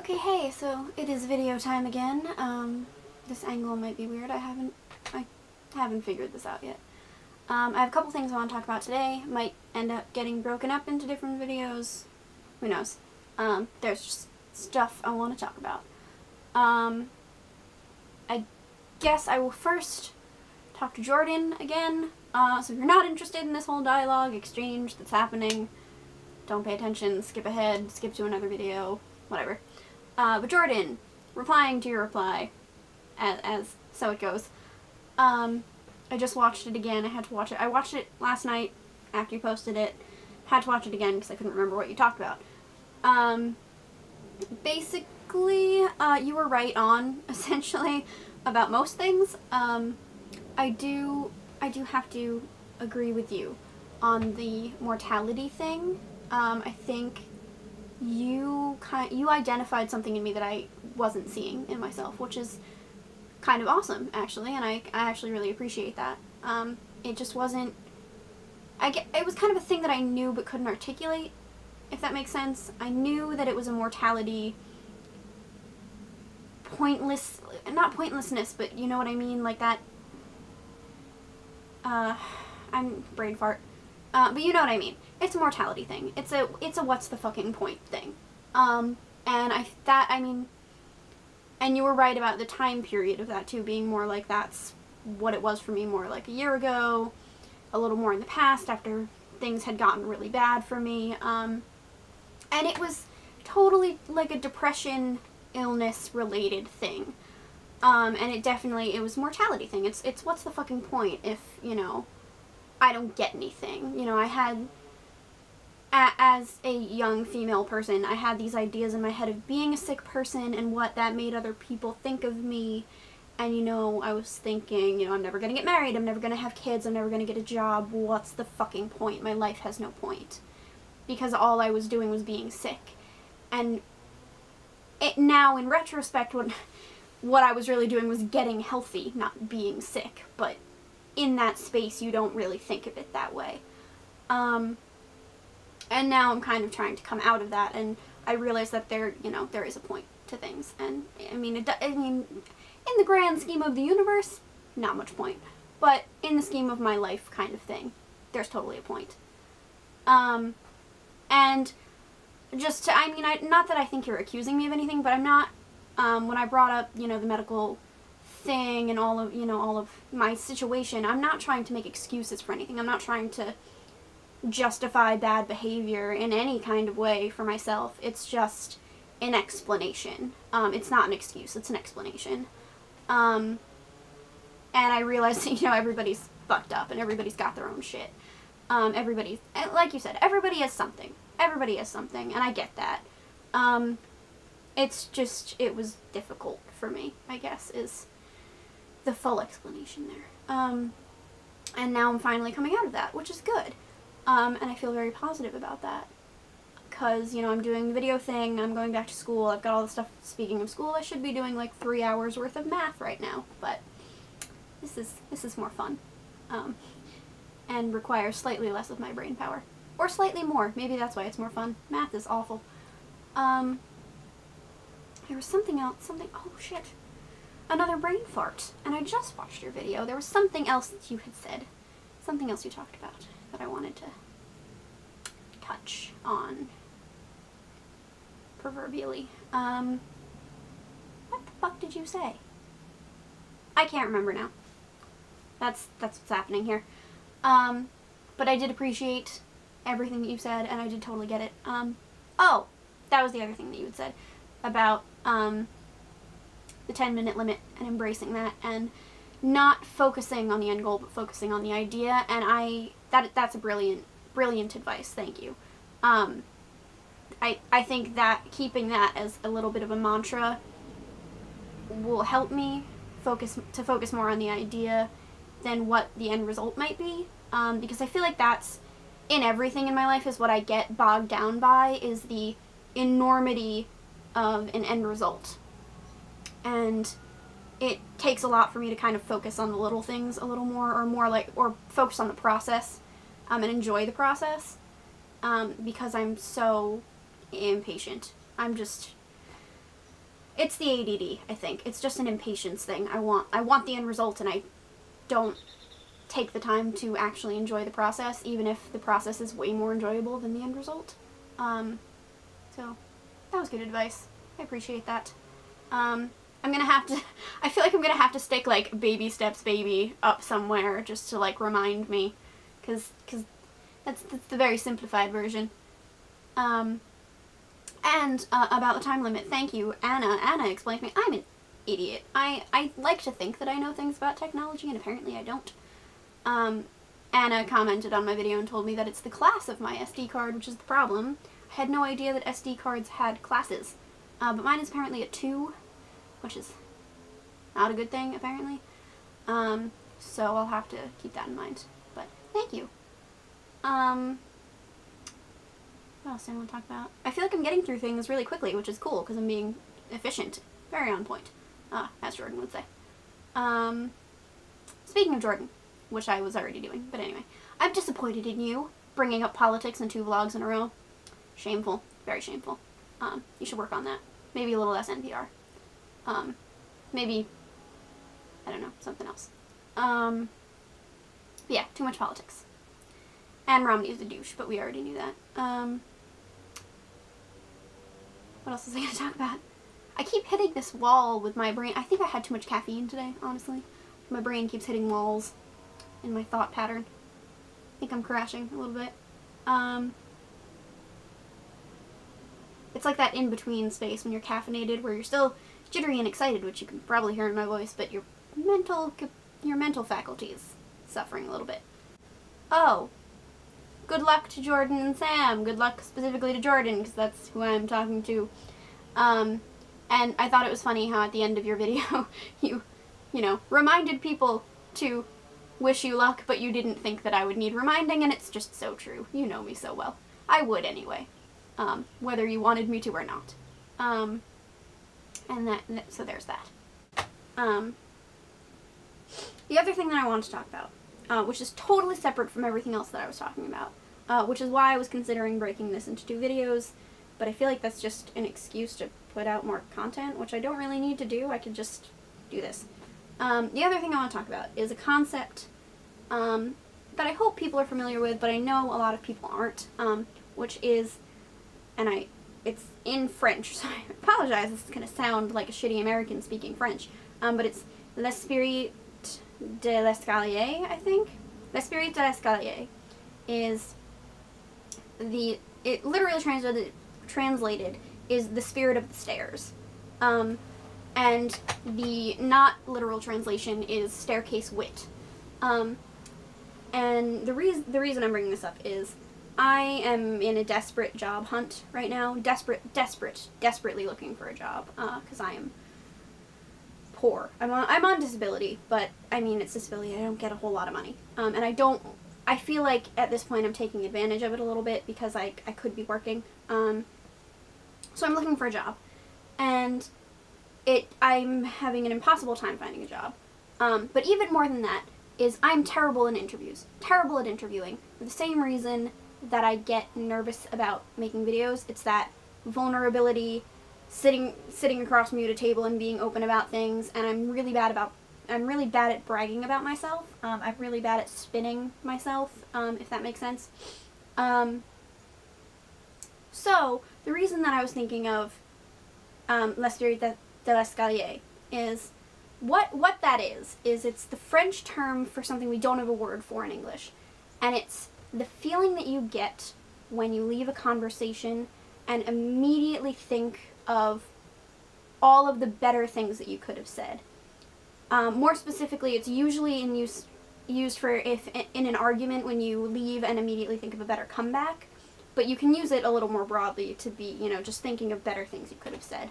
Okay, hey, so it is video time again. This angle might be weird. I haven't figured this out yet. I have a couple things I want to talk about today. Might end up getting broken up into different videos. Who knows? There's just stuff I want to talk about. I guess I will first talk to Jordan again. So if you're not interested in this whole dialogue exchange that's happening, don't pay attention, skip ahead, skip to another video, whatever. But Jordan, replying to your reply, as so it goes. I just watched it again. I had to watch it. I watched it last night after you posted it. Had to watch it again because I couldn't remember what you talked about. Basically, you were right on, essentially, about most things. I do have to agree with you on the mortality thing. I think you identified something in me that I wasn't seeing in myself, which is kind of awesome, actually, and I actually really appreciate that. It just wasn't, it was kind of a thing that I knew but couldn't articulate, if that makes sense. I knew that it was a mortality, not pointlessness, but you know what I mean, like that, I'm brain fart. But you know what I mean. It's a mortality thing. It's a what's the fucking point thing. And and you were right about the time period of that too, being more like that's what it was for me more like a year ago, a little more in the past after things had gotten really bad for me. And it was totally like a depression, illness related thing. And it was a mortality thing. It's what's the fucking point if, you know, I don't get anything. You know, I had, as a young female person, I had these ideas in my head of being a sick person and what that made other people think of me. And, you know, I was thinking, you know, I'm never going to get married, I'm never going to have kids, I'm never going to get a job. What's the fucking point? My life has no point. Because all I was doing was being sick. And now, in retrospect, what I was really doing was getting healthy, not being sick. But in that space, you don't really think of it that way. And now I'm kind of trying to come out of that, and I realize that there is a point to things. And I mean, in the grand scheme of the universe, not much point. But in the scheme of my life kind of thing, there's totally a point. And just to, not that I think you're accusing me of anything, but I'm not, when I brought up, you know, the medical thing and all of my situation, I'm not trying to make excuses for anything. I'm not trying to justify bad behavior in any kind of way for myself. It's just an explanation. It's not an excuse, it's an explanation. And I realize that, you know, everybody's fucked up and everybody's got their own shit. Like you said, everybody has something. Everybody has something, and I get that. It's just, it was difficult for me, I guess, is the full explanation there. And now I'm finally coming out of that, which is good. And I feel very positive about that. Because, you know, I'm doing the video thing, I'm going back to school, I've got all the stuff. Speaking of school, I should be doing like 3 hours worth of math right now, but this is more fun. And requires slightly less of my brain power. Or slightly more, maybe that's why it's more fun. Math is awful. There was something else, oh shit. Another brain fart. And I just watched your video. There was something else that you had said. Something else you talked about that I wanted to touch on. Proverbially. What the fuck did you say? I can't remember now. That's what's happening here. But I did appreciate everything that you said, and I did totally get it. Oh, that was the other thing that you had said about, the 10-minute limit and embracing that and not focusing on the end goal but focusing on the idea, and that's a brilliant advice. Thank you. I think that keeping that as a little bit of a mantra will help me focus more on the idea than what the end result might be, because I feel like that's in everything in my life is what I get bogged down by, is the enormity of an end result. And it takes a lot for me to kind of focus on the little things a little more, or focus on the process, and enjoy the process, because I'm so impatient. I'm just, It's the ADD, I think. It's just an impatience thing. I want the end result, and I don't take the time to actually enjoy the process, even if the process is way more enjoyable than the end result. So that was good advice. I appreciate that. I'm gonna have to, I feel like I'm gonna have to stick, like, baby steps baby up somewhere just to, like, remind me, because that's the very simplified version. And about the time limit, thank you, Anna. Anna explained to me, I'm an idiot. I like to think that I know things about technology, and apparently I don't. Anna commented on my video and told me that it's the class of my SD card, which is the problem. I had no idea that SD cards had classes, but mine is apparently a 2, which is not a good thing, apparently. So I'll have to keep that in mind, but thank you. What else do I want to talk about? I feel like I'm getting through things really quickly, which is cool, because I'm being efficient. Very on point, as Jordan would say. Speaking of Jordan, which I was already doing, but anyway. I'm disappointed in you, bringing up politics in 2 vlogs in a row. Shameful. Very shameful. You should work on that. Maybe a little less NPR. Maybe, I don't know, something else. Yeah, too much politics. And Romney is a douche, but we already knew that. What else was I going to talk about? I keep hitting this wall with my brain. I think I had too much caffeine today, honestly. My brain keeps hitting walls in my thought pattern. I think I'm crashing a little bit. It's like that in-between space when you're caffeinated, where you're still jittery and excited, which you can probably hear in my voice, but your mental faculty is suffering a little bit. Oh. Good luck to Jordan and Sam. Good luck specifically to Jordan, because that's who I'm talking to. And I thought it was funny how at the end of your video, you know, reminded people to wish you luck, but you didn't think that I would need reminding, and it's just so true. You know me so well. I would anyway, whether you wanted me to or not. And so there's that. The other thing that I wanted to talk about, which is totally separate from everything else that I was talking about, which is why I was considering breaking this into 2 videos, but I feel like that's just an excuse to put out more content, which I don't really need to do. I could just do this. The other thing I want to talk about is a concept that I hope people are familiar with, but I know a lot of people aren't, which is, it's in French, so I apologize, this is going to sound like a shitty American speaking French, but it's l'esprit de l'escalier, I think. L'esprit de l'escalier is it literally translated is the spirit of the stairs. And the not literal translation is staircase wit. And the reason I'm bringing this up is I am in a desperate job hunt right now. Desperately looking for a job, because I am poor. I'm on disability, but I mean, it's disability. I don't get a whole lot of money. And I feel like at this point I'm taking advantage of it a little bit because I could be working. So I'm looking for a job. And I'm having an impossible time finding a job. But even more than that is I'm terrible in interviews. Terrible at interviewing. For the same reason that I get nervous about making videos. It's that vulnerability, sitting across from you at a table and being open about things, and I'm really bad at bragging about myself. I'm really bad at spinning myself, if that makes sense. So, the reason that I was thinking of l'esprit de l'escalier is, what that is it's the French term for something we don't have a word for in English. And it's the feeling that you get when you leave a conversation and immediately think of all of the better things that you could have said. More specifically, it's usually used for if in an argument when you leave and immediately think of a better comeback, but you can use it a little more broadly to be, you know, just thinking of better things you could have said.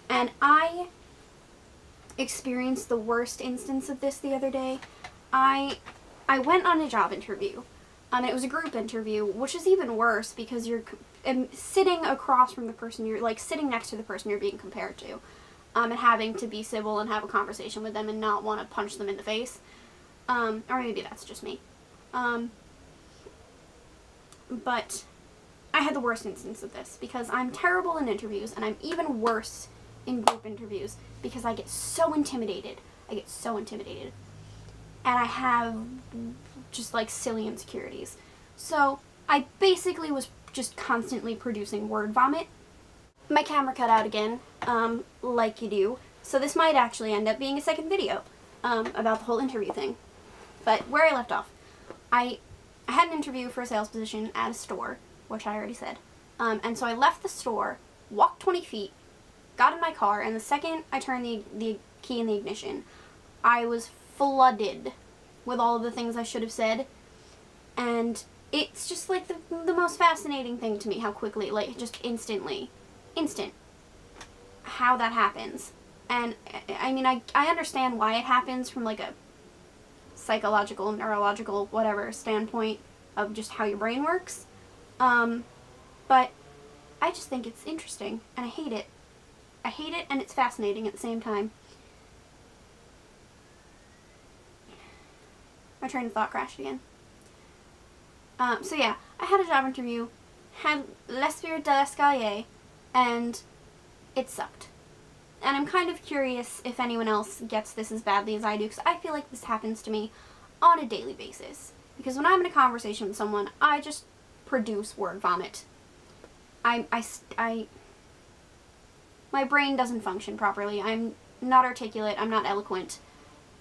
And I experienced the worst instance of this the other day. I went on a job interview, and it was a group interview, which is even worse because you're sitting across from the person you're, like, sitting next to the person you're being compared to, and having to be civil and have a conversation with them and not want to punch them in the face. Or maybe that's just me. But I had the worst instance of this because I'm terrible in interviews, and I'm even worse in group interviews because I get so intimidated. I get so intimidated. And I have just like silly insecurities. So I basically was just constantly producing word vomit. My camera cut out again, like you do. So this might actually end up being a second video about the whole interview thing. But where I left off, I had an interview for a sales position at a store, which I already said. And so I left the store, walked 20 feet, got in my car, and the second I turned the key in the ignition, I was flooded with all of the things I should have said. And it's just like the most fascinating thing to me how quickly, like just instant, how that happens. And I mean, I understand why it happens from like a psychological, neurological, whatever standpoint of just how your brain works. But I just think it's interesting, and I hate it. I hate it, and it's fascinating at the same time. My train of thought crashed again. So yeah, I had a job interview, had l'esprit de l'escalier, and it sucked. And I'm kind of curious if anyone else gets this as badly as I do, because I feel like this happens to me on a daily basis. Because when I'm in a conversation with someone, I just produce word vomit. My brain doesn't function properly. I'm not articulate, I'm not eloquent,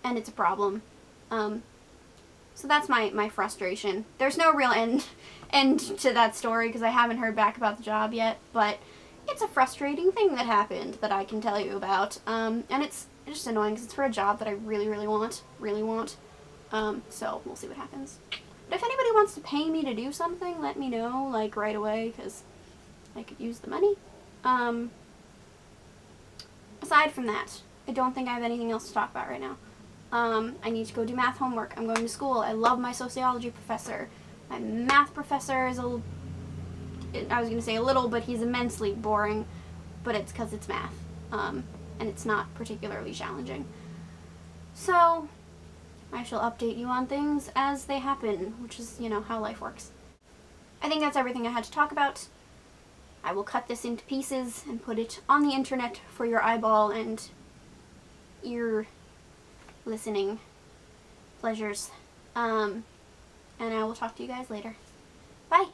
and it's a problem. So that's my frustration. There's no real end to that story because I haven't heard back about the job yet, but it's a frustrating thing that happened that I can tell you about. And it's just annoying because it's for a job that I really want. So we'll see what happens. But if anybody wants to pay me to do something, let me know, like, right away, because I could use the money. Aside from that, I don't think I have anything else to talk about right now. I need to go do math homework. I'm going to school. I love my sociology professor. My math professor is I was going to say a little, but he's immensely boring, but it's because it's math, and it's not particularly challenging. So, I shall update you on things as they happen, which is, you know, how life works. I think that's everything I had to talk about. I will cut this into pieces and put it on the internet for your eyeball and ear listening pleasures. And I will talk to you guys later. Bye!